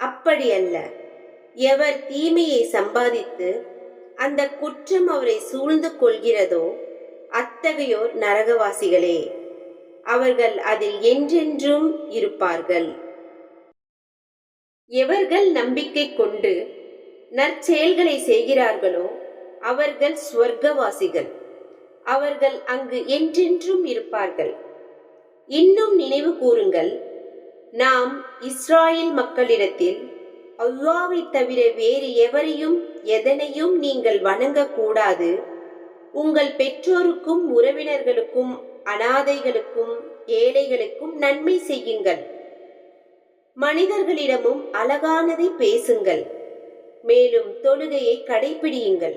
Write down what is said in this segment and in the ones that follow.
அப்படியல்ல. எவர் தீமையை சம்பாதித்து அந்த குற்றம் அவரை சூழ்ந்து கொள்கிறதோ அத்தகையோர் நரகவாசிகளே. அவர்கள் அதில் என்றென்றும் இருப்பார்கள். எவர்கள் நம்பிக்கை கொண்டு நற்செயல்களை செய்கிறார்களோ அவர்கள் சுவர்க்கவாசிகள். அவர்கள் அங்கு என்றென்றும் இருப்பார்கள். இன்னும் நினைவு கூறுங்கள், நாம் இஸ்ராயேல் மக்களிடத்தில் அல்லாஹ்வை தவிர வேறு எவரையும் எதனையும் நீங்கள் வணங்கக்கூடாது, உங்கள் பெற்றோருக்கும் உறவினர்களுக்கும் அனாதைகளுக்கும் ஏழைகளுக்கும் நன்மை செய்யுங்கள், மனிதர்களிடமும் அழகானதை பேசுங்கள், மேலும் தொழுகையை கடைபிடியுங்கள்,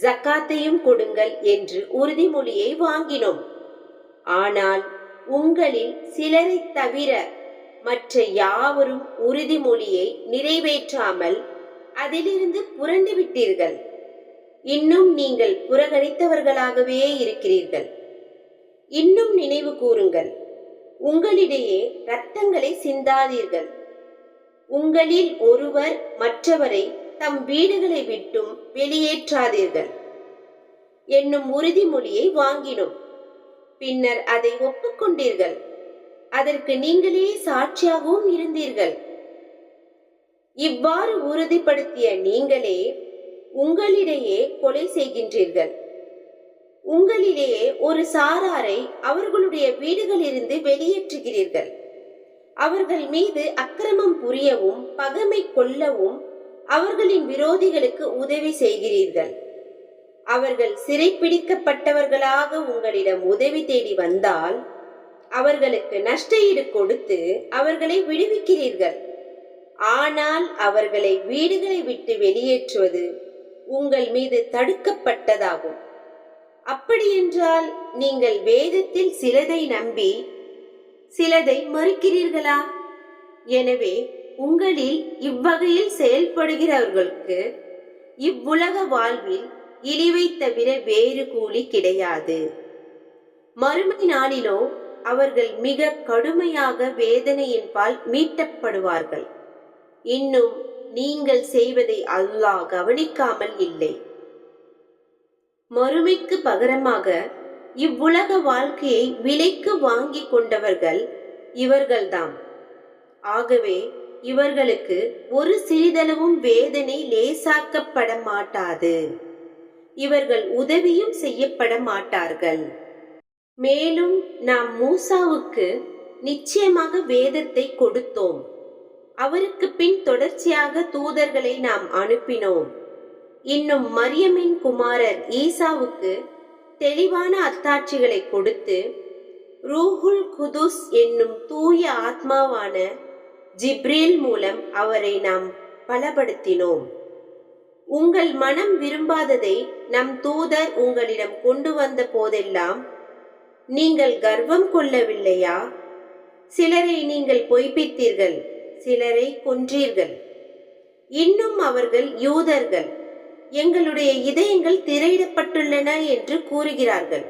ஜக்காத்தையும் கொடுங்கள் என்று உறுதிமொழியை வாங்கினோம். ஆனால் உங்களில் சிலரை தவிர மற்ற யாவரும் உறுதிமொழியை நிறைவேற்றாமல் அதிலிருந்து புரண்டு விட்டீர்கள். இன்னும் நீங்கள் புறக்கணித்தவர்களாகவே இருக்கிறீர்கள். இன்னும் நினைவு கூறுங்கள், உங்களிடையே இரத்தங்களை சிந்தாதீர்கள். உங்களில் ஒருவர் மற்றவரை தம் வீடுகளை விட்டும் வெளியேற்றாதீர்கள் என்னும் உறுதிமொழியை வாங்கினோம். பின்னர் அதை ஒப்புக்கொண்டீர்கள். அதற்கு நீங்களே சாட்சியாகவும் இருந்தீர்கள். இவ்வாறு உறுதிப்படுத்திய நீங்களே உங்களிடையே கொலை செய்கின்றீர்கள். உங்களிடையே ஒரு சாராரை அவர்களுடைய வீடுகளிலிருந்து வெளியேற்றுகிறீர்கள். அவர்கள் மீது அக்கிரமம் புரியவும் பகைமை கொள்ளவும் அவர்களின் விரோதிகளுக்கு உதவி செய்கிறீர்கள். அவர்கள் சிறைப்பிடிக்கப்பட்டவர்களாக உங்களிடம் உதவி தேடி வந்தால் அவர்களுக்கு நஷ்டஈடு கொடுத்து அவர்களை விடுவிக்கிறீர்கள். ஆனால் அவர்களை வீடுகளை விட்டு வெளியேற்றுவது உங்கள் மீது தடுக்கப்பட்டதாகும். அப்படியென்றால் நீங்கள் வேதத்தில் சிலதை நம்பி சிலதை மறுக்கிறீர்களா? எனவே உங்களில் இவ்வகையில் செயல்படுகிறவர்களுக்கு இவ்வுலக வாழ்வில் இழிவை தவிர வேறு கூலி கிடையாது. மறுமை நாளிலோ அவர்கள் மிக கடுமையாக வேதனையின் பால் மீட்டப்படுவார்கள். இன்னும் நீங்கள் செய்வதை அல்லாஹ் கவனிக்காமல் இல்லை. மறுமைக்கு பகரமாக இவ்வுலக வாழ்க்கையை விலைக்கு வாங்கி கொண்டவர்கள் இவர்கள்தாம். ஆகவே இவர்களுக்கு ஒரு சிறிதளவும் வேதனை லேசாக்கப்பட மாட்டாது. இவர்கள் உதவியும் செய்யப்பட மாட்டார்கள். மேலும் நாம் மூசாவுக்கு நிச்சயமாக வேதத்தை கொடுத்தோம். அவருக்கு பின் தொடர்ச்சியாக தூதர்களை நாம் அனுப்பினோம். இன்னும் மரியமின் குமாரர் ஈசாவுக்கு தெளிவான அத்தாட்சிகளை கொடுத்து ரூஹுல் குதுஸ் என்னும் தூய ஆத்மாவான ஜிப்ரீல் மூலம் அவரை நாம் பலப்படுத்தினோம். உங்கள் மனம் விரும்பாததை நம் தூதர் உங்களிடம் கொண்டு வந்த போதெல்லாம் நீங்கள் கர்வம் கொள்ளவில்லையா? சிலரை நீங்கள் பொய்ப்பித்தீர்கள், சிலரை கொன்றீர்கள். இன்னும் அவர்கள் யூதர்கள், எங்களுடைய இதயங்கள் திரையிடப்பட்டுள்ளன என்று கூறுகிறார்கள்.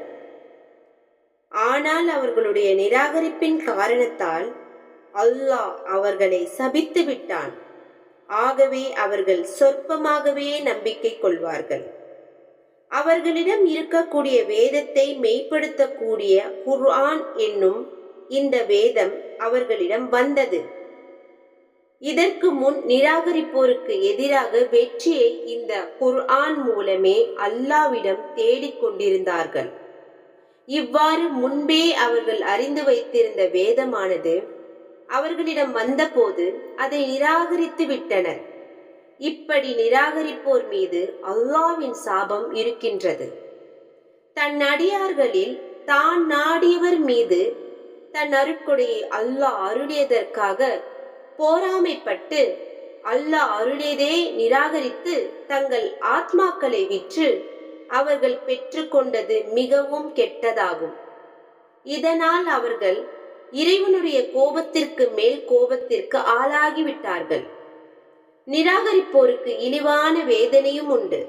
ஆனால் அவர்களுடைய நிராகரிப்பின் காரணத்தால் அல்லாஹ் அவர்களை சபித்து விட்டான். ஆகவே அவர்கள் சொற்பமாகவே நம்பிக்கை கொள்வார்கள். அவர்களிடம் இருக்கக்கூடிய வேதத்தை மெய்ப்படுத்தக்கூடிய குர்ஆன் என்னும் இந்த வேதம் அவர்களிடம் வந்தது. இதற்கு முன் நிராகரிப்போருக்கு எதிராக வெற்றியை இந்த குர்ஆன் மூலமே அல்லாஹ்விடம் தேடிக் கொண்டிருந்தார்கள். இவ்வாறு முன்பே அவர்கள் அறிந்து வைத்திருந்த வேதமானது அவர்களிடம் வந்தபோது அதை நிராகரித்து விட்டனர். இப்படி நிராகரிப்போர் மீது அல்லாஹ்வின் சாபம் இருக்கின்றது. தன் அடியார்களில் தான் நாடியவர் மீது தன் அருட்கொடையை அல்லாஹ் அருளியதற்காக போராமைப்பட்டு அல்லாஹ் அருளியதே நிராகரித்து தங்கள் ஆத்மாக்களை விற்று அவர்கள் பெற்றுக்கொண்டது மிகவும் கெட்டதாகும். இதனால் அவர்கள் இறைவனுடைய கோபத்திற்கு மேல் கோபத்திற்கு ஆளாகிவிட்டார்கள். நிராகரிப்போருக்கு இழிவான வேதனையும் உண்டு.